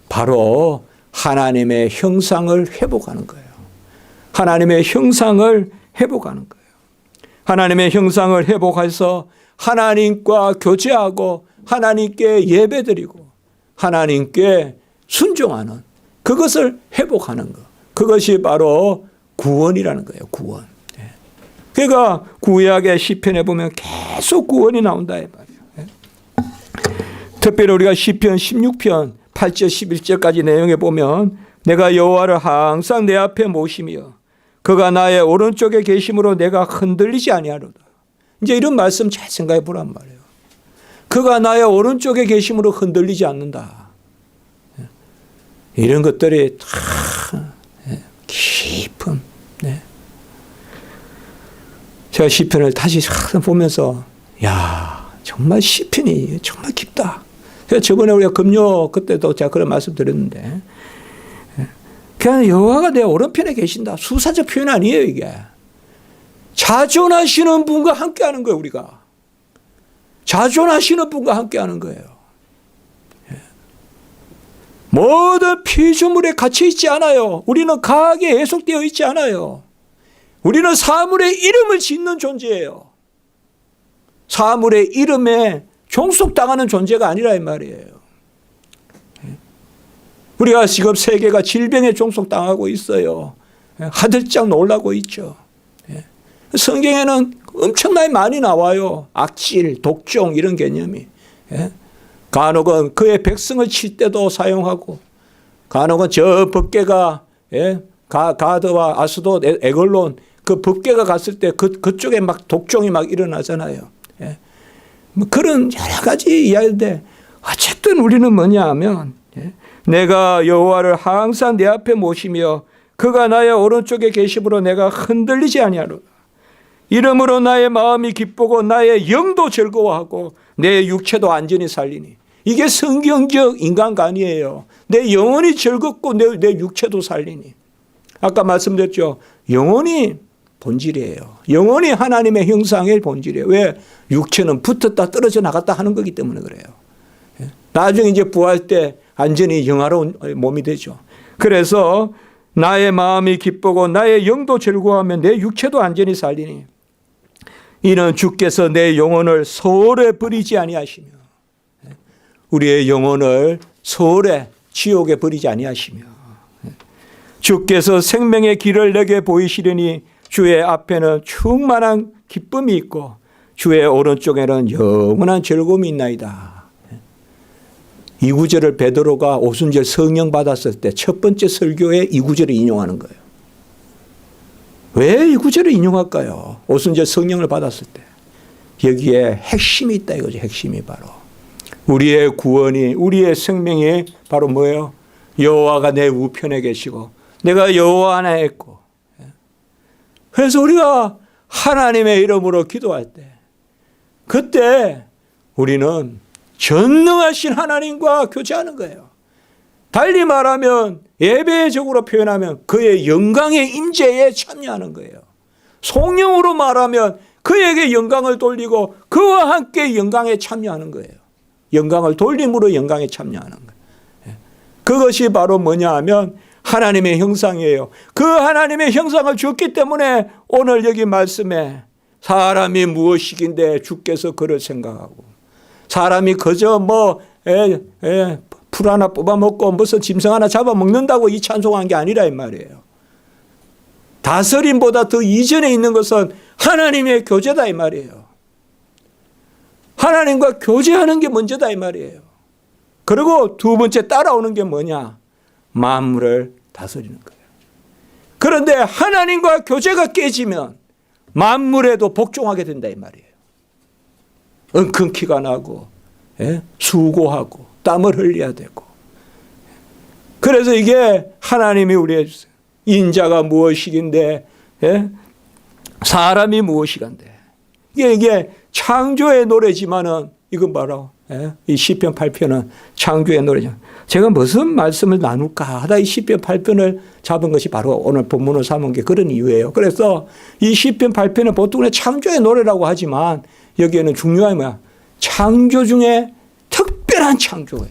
바로 하나님의 형상을 회복하는 거예요. 하나님의 형상을 회복하는 거예요. 하나님의 형상을 회복해서 하나님과 교제하고 하나님께 예배드리고 하나님께 순종하는 그것을 회복하는 것. 그것이 바로 구원이라는 거예요. 구원. 그러니까 구약의 시편에 보면 계속 구원이 나온다 이 말이에요. 특별히 우리가 시편 16편 8절 11절까지 내용에 보면 내가 여호와를 항상 내 앞에 모시며 그가 나의 오른쪽에 계심으로 내가 흔들리지 아니하로다. 이제 이런 말씀 잘 생각해 보란 말이에요. 그가 나의 오른쪽에 계심으로 흔들리지 않는다. 이런 것들이 다 제가 시편을 다시 보면서 야, 정말 시편이 정말 깊다. 제가 저번에 우리가 금요 그때도 제가 그런 말씀 드렸는데 그냥 여호와가 내 오른편에 계신다. 수사적 표현 아니에요, 이게. 자존하시는 분과 함께하는 거예요, 우리가. 자존하시는 분과 함께하는 거예요. 모든 피조물에 갇혀 있지 않아요. 우리는 강하게 예속되어 있지 않아요. 우리는 사물의 이름을 짓는 존재예요. 사물의 이름에 종속당하는 존재가 아니라 이 말이에요. 우리가 지금 세계가 질병에 종속당하고 있어요. 하들짝 놀라고 있죠. 성경에는 엄청나게 많이 나와요. 악질, 독종 이런 개념이. 간혹은 그의 백성을 칠 때도 사용하고 간혹은 저 법궤가 가드와 아스돗, 에글론 그 법궤가 갔을 때 그쪽에 막 독종이 막 일어나잖아요. 뭐 그런 여러 가지 이야기인데 어쨌든 우리는 뭐냐 하면 내가 여호와를 항상 내 앞에 모시며 그가 나의 오른쪽에 계심으로 내가 흔들리지 아니하노라. 이러므로 나의 마음이 기쁘고 나의 영도 즐거워하고 내 육체도 안전히 살리니. 이게 성경적 인간관이에요. 내 영혼이 즐겁고 내 육체도 살리니. 아까 말씀드렸죠. 영혼이 본질이에요. 영혼이 하나님의 형상의 본질이에요. 왜? 육체는 붙었다 떨어져 나갔다 하는 거기 때문에 그래요. 나중에 이제 부활 때 안전히 영화로운 몸이 되죠. 그래서 나의 마음이 기쁘고 나의 영도 즐거워하며 내 육체도 안전히 살리니 이는 주께서 내 영혼을 소홀에 버리지 아니하시며 우리의 영혼을 소홀에 지옥에 버리지 아니하시며 주께서 생명의 길을 내게 보이시려니 주의 앞에는 충만한 기쁨이 있고 주의 오른쪽에는 영원한 즐거움이 있나이다. 이 구절을 베드로가 오순절 성령 받았을 때 첫 번째 설교에 이 구절을 인용하는 거예요. 왜 이 구절을 인용할까요? 오순절 성령을 받았을 때. 여기에 핵심이 있다 이거죠. 핵심이 바로. 우리의 구원이 우리의 생명이 바로 뭐예요? 여호와가 내 우편에 계시고 내가 여호와 안에 있고. 그래서 우리가 하나님의 이름으로 기도할 때 그때 우리는 전능하신 하나님과 교제하는 거예요. 달리 말하면 예배적으로 표현하면 그의 영광의 임재에 참여하는 거예요. 성령으로 말하면 그에게 영광을 돌리고 그와 함께 영광에 참여하는 거예요. 영광을 돌림으로 영광에 참여하는 거예요. 그것이 바로 뭐냐 하면 하나님의 형상이에요. 그 하나님의 형상을 주었기 때문에 오늘 여기 말씀에 사람이 무엇이긴데 주께서 그를 생각하고 사람이 그저 풀 하나 뽑아먹고 무슨 짐승 하나 잡아먹는다고 이 찬송한 게 아니라 이 말이에요. 다스림보다 더 이전에 있는 것은 하나님의 교제다 이 말이에요. 하나님과 교제하는 게 먼저다 이 말이에요. 그리고 두 번째 따라오는 게 뭐냐? 만물을 다스리는 거예요. 그런데 하나님과 교제가 깨지면 만물에도 복종하게 된다 이 말이에요. 엉큼키가 나고 수고하고 땀을 흘려야 되고. 그래서 이게 하나님이 우리의 인자가 무엇이긴데 사람이 무엇이간데 이게 창조의 노래지만은 이건 바로 이 시편 8편은 창조의 노래죠. 제가 무슨 말씀을 나눌까 하다 이 시편 8편을 잡은 것이 바로 오늘 본문을 삼은 게 그런 이유예요. 그래서 이 시편 8편은 보통 창조의 노래라고 하지만 여기에는 중요한 게 뭐야? 창조 중에 특별한 창조예요.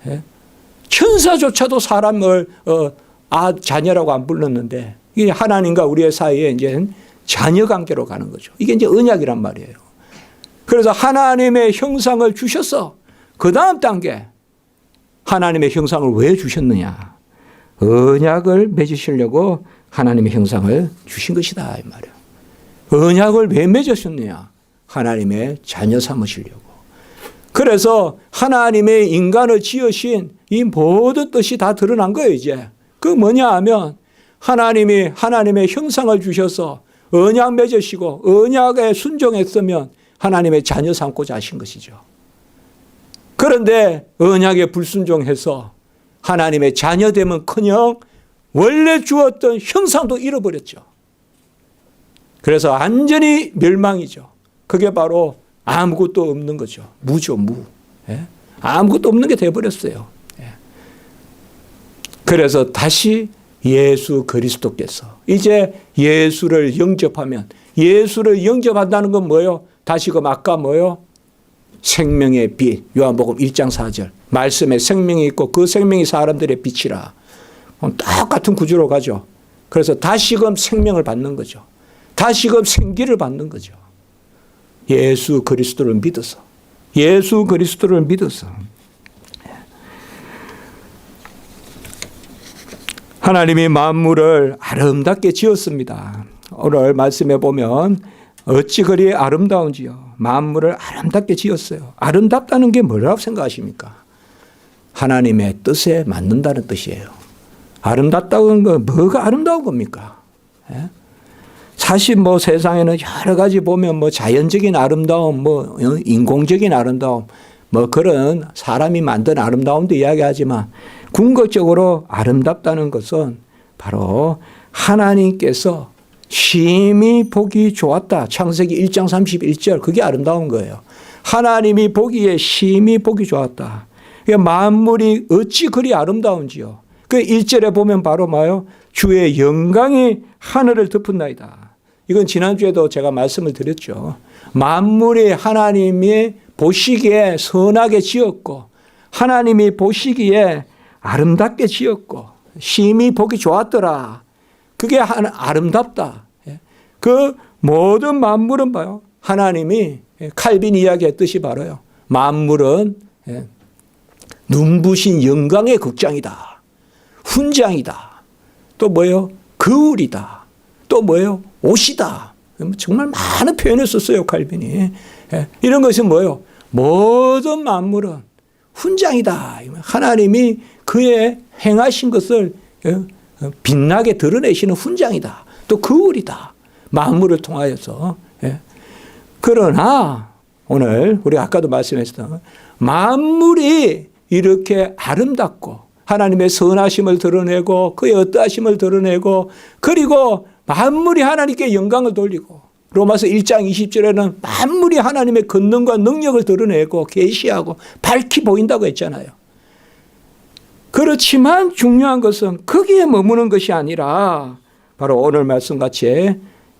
바로. 천사조차도 사람을 자녀라고 안 불렀는데 이게 하나님과 우리의 사이에 이제 자녀 관계로 가는 거죠. 이게 이제 언약이란 말이에요. 그래서 하나님의 형상을 주셔서 그 다음 단계 하나님의 형상을 왜 주셨느냐? 언약을 맺으시려고 하나님의 형상을 주신 것이다 이 말이에요. 언약을 왜 맺으셨느냐? 하나님의 자녀 삼으시려고. 그래서 하나님의 인간을 지으신 이 모든 뜻이 다 드러난 거예요 이제. 그 뭐냐 하면 하나님이 하나님의 형상을 주셔서 언약 맺으시고 언약에 순종했으면 하나님의 자녀 삼고자 하신 것이죠. 그런데 언약에 불순종해서 하나님의 자녀됨은커녕 원래 주었던 형상도 잃어버렸죠. 그래서 완전히 멸망이죠. 그게 바로 아무것도 없는 거죠. 무죠, 무. 예? 아무것도 없는 게 되어버렸어요. 예. 그래서 다시 예수 그리스도께서 이제 예수를 영접하면, 예수를 영접한다는 건 뭐예요? 다시금 아까 뭐예요? 생명의 빛, 요한복음 1장 4절. 말씀에 생명이 있고 그 생명이 사람들의 빛이라. 똑같은 구조로 가죠. 그래서 다시금 생명을 받는 거죠. 다시금 생기를 받는 거죠. 예수 그리스도를 믿어서. 예수 그리스도를 믿어서. 하나님이 만물을 아름답게 지었습니다. 오늘 말씀해 보면 어찌 그리 아름다운지요. 만물을 아름답게 지었어요. 아름답다는 게 뭐라고 생각하십니까? 하나님의 뜻에 맞는다는 뜻이에요. 아름답다는 건 뭐가 아름다운 겁니까? 예? 사실 뭐 세상에는 여러 가지 보면 뭐 자연적인 아름다움, 뭐 인공적인 아름다움, 뭐 그런 사람이 만든 아름다움도 이야기하지만 궁극적으로 아름답다는 것은 바로 하나님께서 심히 보기 좋았다. 창세기 1장 31절 그게 아름다운 거예요. 하나님이 보기에 심히 보기 좋았다. 만물이 어찌 그리 아름다운지요. 그 1절에 보면 바로 뭐요? 주의 영광이 하늘을 덮은나이다. 이건 지난주에도 제가 말씀을 드렸죠. 만물이 하나님이 보시기에 선하게 지었고 하나님이 보시기에 아름답게 지었고 심히 보기 좋았더라. 그게 아름답다. 그 모든 만물은 봐요. 하나님이 칼빈이 이야기했듯이 바로요. 만물은 눈부신 영광의 극장이다. 훈장이다. 또 뭐예요? 거울이다. 또 뭐예요? 옷이다. 정말 많은 표현을 썼어요. 칼빈이. 이런 것은 뭐예요? 모든 만물은 훈장이다. 하나님이 그의 행하신 것을 빛나게 드러내시는 훈장이다. 또 거울이다. 만물을 통하여서. 그러나 오늘 우리 아까도 말씀했던 만물이 이렇게 아름답고 하나님의 선하심을 드러내고 그의 어떠하심을 드러내고 그리고 만물이 하나님께 영광을 돌리고 로마서 1장 20절에는 만물이 하나님의 권능과 능력을 드러내고 계시하고 밝히 보인다고 했잖아요. 그렇지만 중요한 것은 거기에 머무는 것이 아니라 바로 오늘 말씀같이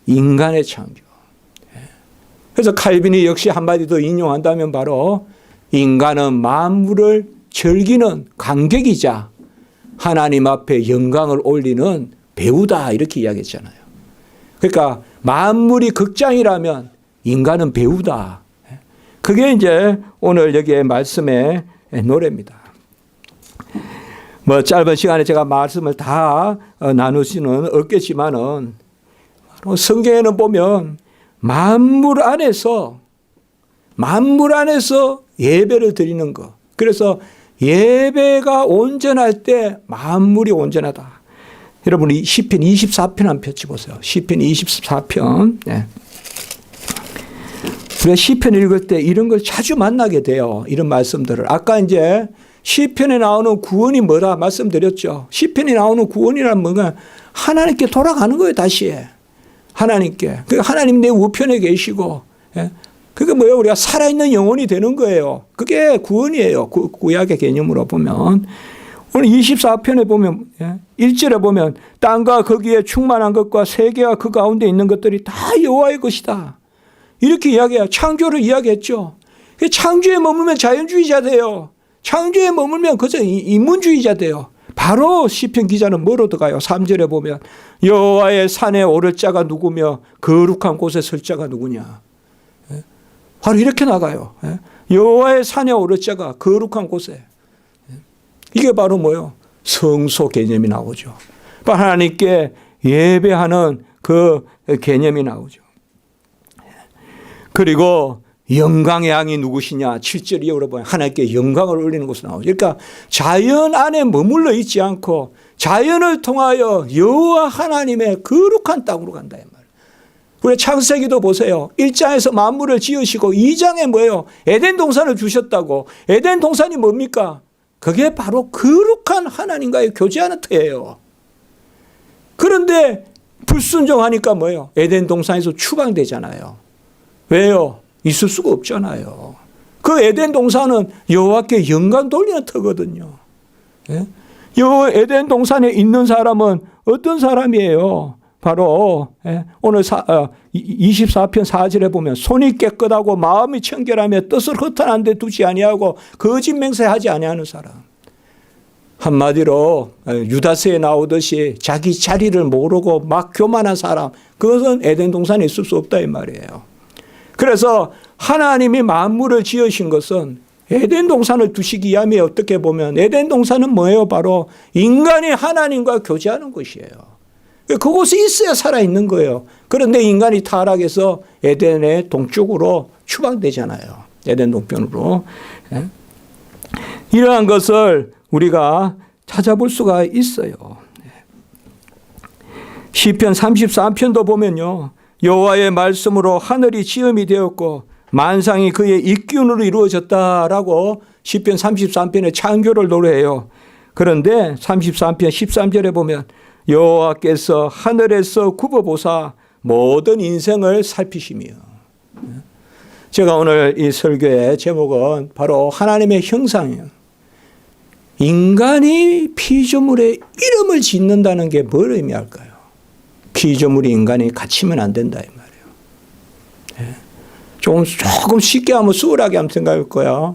인간의 창조. 그래서 칼빈이 역시 한마디 더 인용한다면 바로 인간은 만물을 즐기는 관객이자 하나님 앞에 영광을 올리는 배우다 이렇게 이야기했잖아요. 그러니까 만물이 극장이라면 인간은 배우다. 그게 이제 오늘 여기에 말씀의 노래입니다. 뭐 짧은 시간에 제가 말씀을 다 나눌 수는 없겠지만은 성경에는 보면 만물 안에서 예배를 드리는 것. 그래서 예배가 온전할 때 만물이 온전하다. 여러분이 시편 24편 한번 펼쳐보세요. 시편 24편. 네. 우리가 시편 읽을 때 이런 걸 자주 만나게 돼요. 이런 말씀들을. 아까 이제 시편에 나오는 구원이 뭐라 말씀드렸죠. 시편에 나오는 구원이란 뭔가 하나님께 돌아가는 거예요. 다시. 하나님께. 하나님 내 우편에 계시고. 그게 뭐예요? 우리가 살아있는 영혼이 되는 거예요. 그게 구원이에요. 구약의 개념으로 보면. 오늘 24편에 보면 1절에 보면 땅과 거기에 충만한 것과 세계와 그 가운데 있는 것들이 다 여호와의 것이다. 이렇게 이야기해요. 창조를 이야기했죠. 창조에 머물면 자연주의자 돼요. 창조에 머물면 그저 인문주의자 돼요. 바로 시편 기자는 뭐로 들어가요? 3절에 보면 여호와의 산에 오를 자가 누구며 거룩한 곳에 설 자가 누구냐. 바로 이렇게 나가요. 여호와의 산에 오를 자가 거룩한 곳에. 이게 바로 뭐예요? 성소 개념이 나오죠. 하나님께 예배하는 그 개념이 나오죠. 그리고 영광의 양이 누구시냐? 7절 이하로 보면 하나님께 영광을 올리는 곳으로 나오죠. 그러니까 자연 안에 머물러 있지 않고 자연을 통하여 여호와 하나님의 거룩한 땅으로 간다. 우리 창세기도 보세요. 1장에서 만물을 지으시고 2장에 뭐예요? 에덴 동산을 주셨다고. 에덴 동산이 뭡니까? 그게 바로 거룩한 하나님과의 교제하는 터예요. 그런데 불순종하니까 뭐예요? 에덴 동산에서 추방되잖아요. 왜요? 있을 수가 없잖아요. 그 에덴 동산은 여호와께 영광 돌리는 터거든요. 예? 에덴 동산에 있는 사람은 어떤 사람이에요? 바로 오늘 24편 4절에 보면 손이 깨끗하고 마음이 청결하며 뜻을 허탄한 데 두지 아니하고 거짓 맹세하지 아니하는 사람. 한마디로 유다서에 나오듯이 자기 자리를 모르고 막 교만한 사람, 그것은 에덴 동산에 있을 수 없다 이 말이에요. 그래서 하나님이 만물을 지으신 것은 에덴 동산을 두시기 위함에 어떻게 보면 에덴 동산은 뭐예요? 바로 인간이 하나님과 교제하는 곳이에요. 그곳에 있어야 살아있는 거예요. 그런데 인간이 타락해서 에덴의 동쪽으로 추방되잖아요. 에덴 동편으로. 이러한 것을 우리가 찾아볼 수가 있어요. 시편 33편도 보면요. 여호와의 말씀으로 하늘이 지음이 되었고 만상이 그의 입기운으로 이루어졌다라고 시편 33편의 창조를 노래해요. 그런데 33편 13절에 보면 여호와께서 하늘에서 굽어보사 모든 인생을 살피시며. 제가 오늘 이 설교의 제목은 바로 하나님의 형상이에요. 인간이 피조물의 이름을 짓는다는 게 뭘 의미할까요? 피조물이 인간이 갇히면 안 된다 이 말이에요. 조금 쉽게 하면 수월하게 하면 생각할 거야.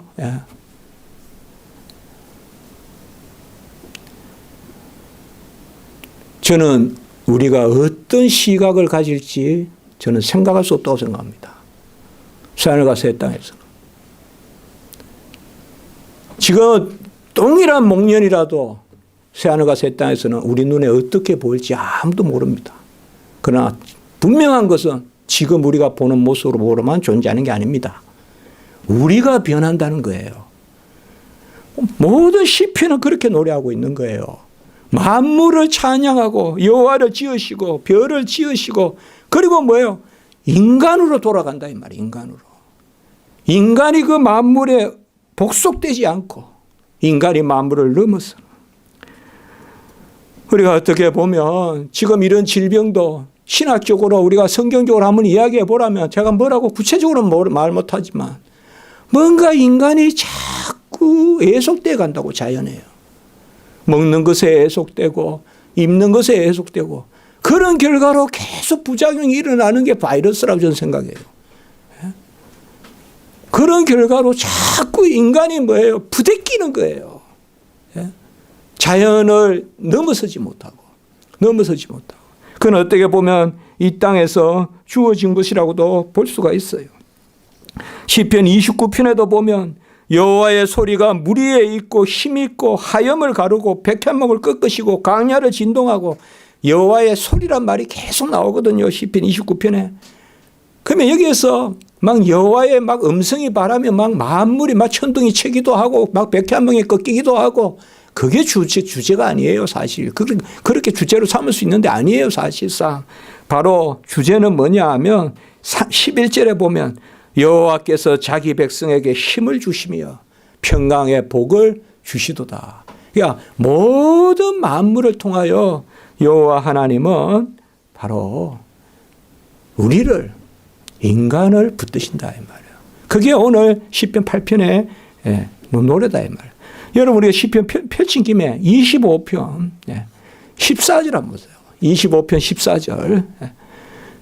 저는 우리가 어떤 시각을 가질지 저는 생각할 수 없다고 생각합니다. 새하늘과 새 땅에서는. 지금 동일한 목련이라도 새하늘과 새 땅에서는 우리 눈에 어떻게 보일지 아무도 모릅니다. 그러나 분명한 것은 지금 우리가 보는 모습으로만 존재하는 게 아닙니다. 우리가 변한다는 거예요. 모든 시편은 그렇게 노래하고 있는 거예요. 만물을 찬양하고 여호와를 지으시고 별을 지으시고 그리고 뭐예요? 인간으로 돌아간다 이 말이에요. 인간으로. 인간이 그 만물에 복속되지 않고 인간이 만물을 넘어서 우리가 어떻게 보면 지금 이런 질병도 신학적으로 우리가 성경적으로 한번 이야기해 보라면 제가 뭐라고 구체적으로는 말 못하지만 뭔가 인간이 자꾸 애속돼 간다고 자연해요. 먹는 것에 애속되고 입는 것에 애속되고 그런 결과로 계속 부작용이 일어나는 게 바이러스라고 저는 생각해요. 그런 결과로 자꾸 인간이 뭐예요? 부대끼는 거예요. 자연을 넘어서지 못하고. 그건 어떻게 보면 이 땅에서 주어진 것이라고도 볼 수가 있어요. 시편 29편에도 보면 여호와의 소리가 물 위에 있고 힘있고 하염을 가르고 백현목을 꺾으시고 강야를 진동하고 여호와의 소리란 말이 계속 나오거든요. 시편 29편에. 그러면 여기에서 막 여호와의 막 음성이 바라며 막 만물이 막 천둥이 치기도 하고 막 백현목이 꺾이기도 하고 그게 주제가 아니에요. 사실. 그렇게 주제로 삼을 수 있는데 아니에요. 사실상. 바로 주제는 뭐냐 하면 11절에 보면 여호와께서 자기 백성에게 힘을 주시며 평강의 복을 주시도다. 그러니까 모든 만물을 통하여 여호와 하나님은 바로 우리를 인간을 붙드신다 이 말이에요. 그게 오늘 시편 8편의 노래다 이 말이에요. 여러분 우리가 시편 펼친 김에 25편 14절 한번 보세요. 25편 14절.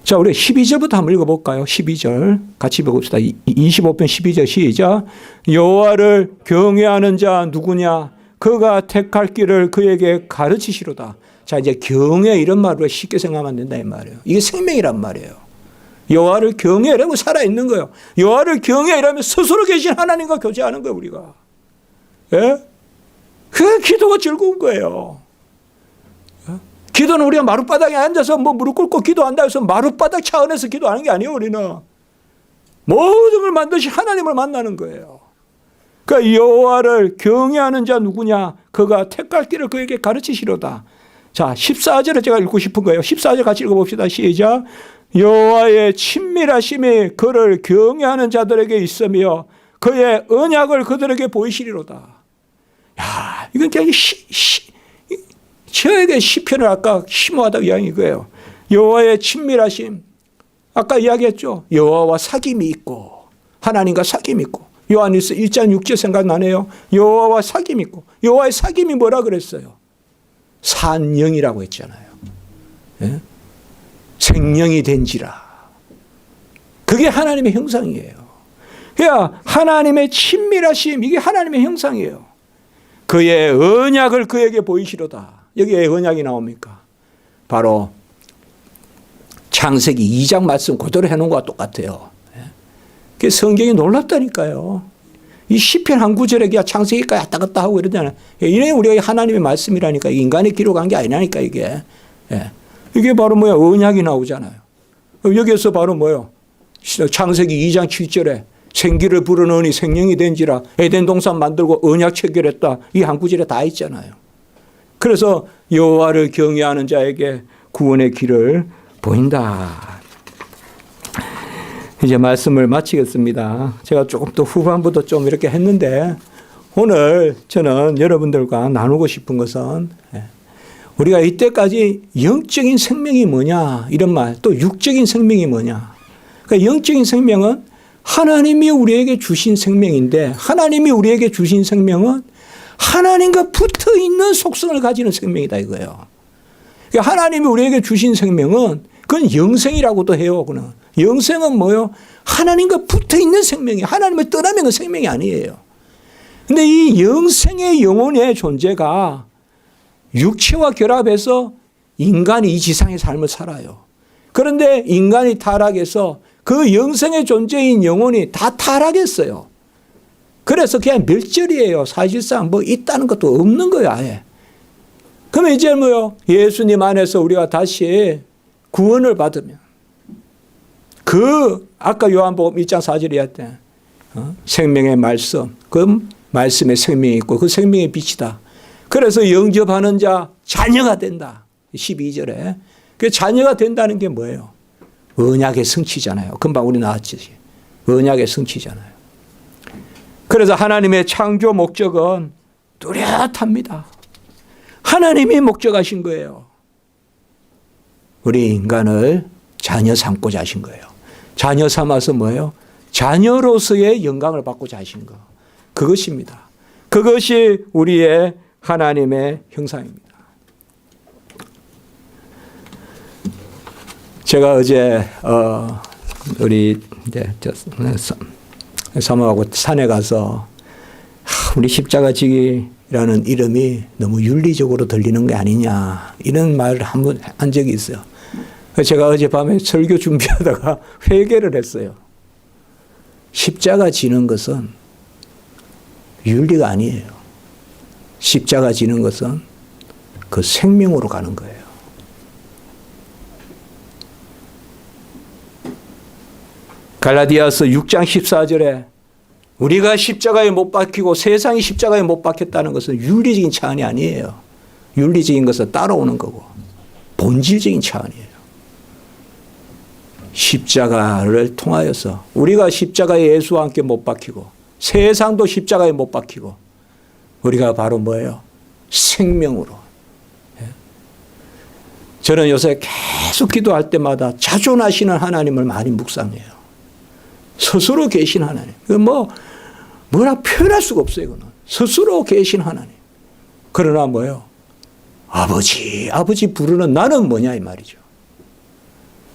자, 우리 12절부터 한번 읽어볼까요? 12절 같이 읽어봅시다. 25편 12절 시작. 여호와를 경외하는 자 누구냐? 그가 택할 길을 그에게 가르치시로다. 자, 이제 경외 이런 말로 쉽게 생각하면 안 된다 이 말이에요. 이게 생명이란 말이에요. 여호와를 경외하려면 살아있는 거예요. 여호와를 경외하려면 스스로 계신 하나님과 교제하는 거예요. 우리가. 예? 그 기도가 즐거운 거예요. 기도는 우리가 마룻바닥에 앉아서 뭐 무릎 꿇고 기도한다 해서 마룻바닥 차원에서 기도하는 게 아니에요. 우리는 모든 걸 만드신 하나님을 만나는 거예요. 그러니까 여호와를 경외하는 자 누구냐? 그가 택할 길을 그에게 가르치시로다. 자, 14절에 제가 읽고 싶은 거예요. 14절 같이 읽어봅시다. 시작. 여호와의 친밀하심이 그를 경외하는 자들에게 있으며 그의 언약을 그들에게 보이시리로다. 야, 이건 그냥 저에게 시편을 아까 심오하다고 이야기 이거예요. 여호와의 친밀하심. 아까 이야기했죠. 여호와와 사귐이 있고 하나님과 사귐이 있고. 요한일서 1장 6절 생각나네요. 여호와와 사귐이 있고. 여호와의 사귐이 뭐라 그랬어요? 산영이라고 했잖아요. 예? 생명이 된지라. 그게 하나님의 형상이에요. 그러니까 하나님의 친밀하심, 이게 하나님의 형상이에요. 그의 언약을 그에게 보이시로다. 여기에 언약이 나옵니까? 바로 창세기 2장 말씀 그대로 해놓은 것과 똑같아요. 그 성경이 놀랍다니까요. 이 시편 한 구절에 그냥 창세기까지 왔다 갔다 하고 이러잖아요. 이래 우리가 하나님의 말씀이라니까. 인간이 기록한 게 아니라니까 이게. 이게 바로 뭐야? 언약이 나오잖아요. 여기에서 바로 뭐요? 창세기 2장 7절에 생기를 불어넣으니 생명이 된지라 에덴 동산 만들고 언약 체결했다. 이 한 구절에 다 있잖아요. 그래서 여호와를 경외하는 자에게 구원의 길을 보인다. 이제 말씀을 마치겠습니다. 제가 조금 더 후반부도 좀 이렇게 했는데 오늘 저는 여러분들과 나누고 싶은 것은 우리가 이때까지 영적인 생명이 뭐냐 이런 말, 또 육적인 생명이 뭐냐. 그러니까 영적인 생명은 하나님이 우리에게 주신 생명인데 하나님이 우리에게 주신 생명은 하나님과 붙어 있는 속성을 가지는 생명이다 이거예요. 그러니까 하나님이 우리에게 주신 생명은 그건 영생이라고도 해요. 그는 영생은 뭐요? 하나님과 붙어 있는 생명이 하나님을 떠나면 그 생명이 아니에요. 근데 이 영생의 영혼의 존재가 육체와 결합해서 인간이 이 지상의 삶을 살아요. 그런데 인간이 타락해서 그 영생의 존재인 영혼이 다 타락했어요. 그래서 그냥 멸절이에요. 사실상 뭐 있다는 것도 없는 거예요, 아예. 그러면 이제 뭐요? 예수님 안에서 우리가 다시 구원을 받으면 그 아까 요한복음 1장 4절에 했대. 생명의 말씀, 그 말씀에 생명이 있고 그 생명의 빛이다. 그래서 영접하는 자 자녀가 된다. 12절에. 그 자녀가 된다는 게 뭐예요? 언약의 성취잖아요. 금방 우리 나왔지. 언약의 성취잖아요. 그래서 하나님의 창조 목적은 뚜렷합니다. 하나님이 목적하신 거예요. 우리 인간을 자녀 삼고자 하신 거예요. 자녀 삼아서 뭐예요? 자녀로서의 영광을 받고자 하신 거. 그것입니다. 그것이 우리의 하나님의 형상입니다. 제가 어제 우리 이제 사모하고 산에 가서 우리 십자가 지기라는 이름이 너무 윤리적으로 들리는 게 아니냐 이런 말을 한번 한 적이 있어요. 제가 어젯밤에 설교 준비하다가 회개를 했어요. 십자가 지는 것은 윤리가 아니에요. 십자가 지는 것은 그 생명으로 가는 거예요. 갈라디아서 6장 14절에 우리가 십자가에 못 박히고 세상이 십자가에 못 박혔다는 것은 윤리적인 차원이 아니에요. 윤리적인 것은 따라오는 거고 본질적인 차원이에요. 십자가를 통하여서 우리가 십자가에 예수와 함께 못 박히고 세상도 십자가에 못 박히고 우리가 바로 뭐예요? 생명으로. 저는 요새 계속 기도할 때마다 자존하시는 하나님을 많이 묵상해요. 스스로 계신 하나님. 뭐라 표현할 수가 없어요. 이거는. 스스로 계신 하나님. 그러나 뭐예요? 아버지, 아버지 부르는 나는 뭐냐 이 말이죠.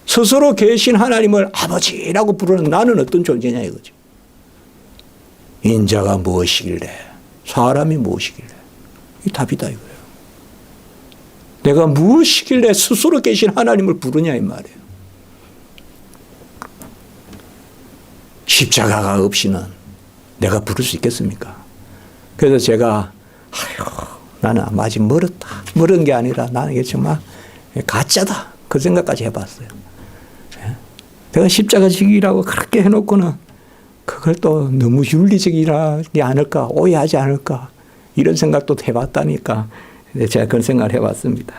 스스로 계신 하나님을 아버지라고 부르는 나는 어떤 존재냐 이거죠. 인자가 무엇이길래 사람이 무엇이길래 이 답이다 이거예요. 내가 무엇이길래 스스로 계신 하나님을 부르냐 이 말이에요. 십자가가 없이는 내가 부를 수 있겠습니까? 그래서 제가 나는 아직 멀었다. 멀은 게 아니라 나는 이게 정말 가짜다. 그 생각까지 해봤어요. 내가 십자가 지기라고 그렇게 해놓고는 그걸 또 너무 윤리적이지 않을까, 오해하지 않을까 이런 생각도 해봤다니까 제가 그런 생각을 해봤습니다.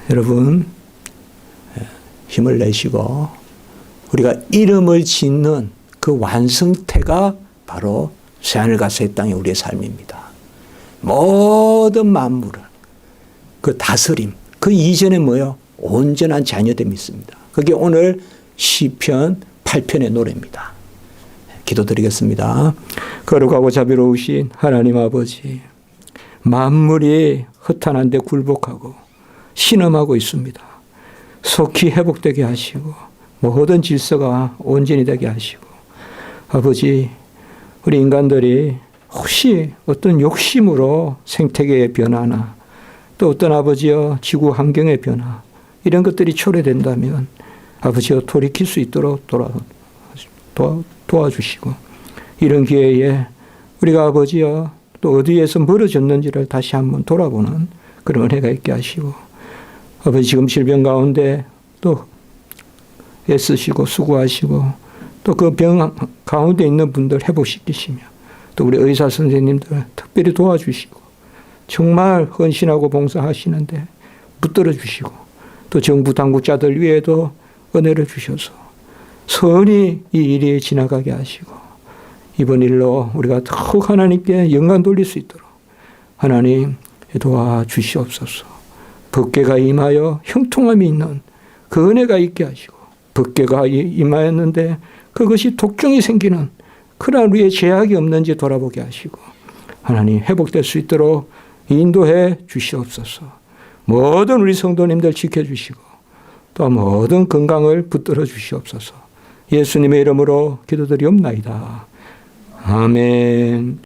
여러분 힘을 내시고 우리가 이름을 짓는 그 완성태가 바로 새하늘과 새 땅의 우리의 삶입니다. 모든 만물을 그 다스림, 그 이전에 뭐예요? 온전한 자녀됨이 있습니다. 그게 오늘 시편 8편의 노래입니다. 기도드리겠습니다. 거룩하고 자비로우신 하나님 아버지, 만물이 허탄한데 굴복하고 신음하고 있습니다. 속히 회복되게 하시고 모든 질서가 온전히 되게 하시고, 아버지, 우리 인간들이 혹시 어떤 욕심으로 생태계의 변화나 또 어떤 아버지여 지구 환경의 변화 이런 것들이 초래된다면 아버지여 돌이킬 수 있도록 도와주시고, 이런 기회에 우리가 아버지여 또 어디에서 멀어졌는지를 다시 한번 돌아보는 그런 은혜가 있게 하시고, 아버지 지금 질병 가운데 또 애쓰시고 수고하시고 또 그 병 가운데 있는 분들 회복시키시며 또 우리 의사 선생님들 특별히 도와주시고 정말 헌신하고 봉사하시는데 붙들어 주시고 또 정부 당국자들 위에도 은혜를 주셔서 선히 이 일이 지나가게 하시고 이번 일로 우리가 더욱 하나님께 영광 돌릴 수 있도록 하나님 도와주시옵소서. 법궤가 임하여 형통함이 있는 그 은혜가 있게 하시고, 법궤가 임하였는데 그것이 독종이 생기는 그러한 우리의 제약이 없는지 돌아보게 하시고 하나님 회복될 수 있도록 인도해 주시옵소서. 모든 우리 성도님들 지켜주시고 또 모든 건강을 붙들어 주시옵소서. 예수님의 이름으로 기도드리옵나이다. 아멘.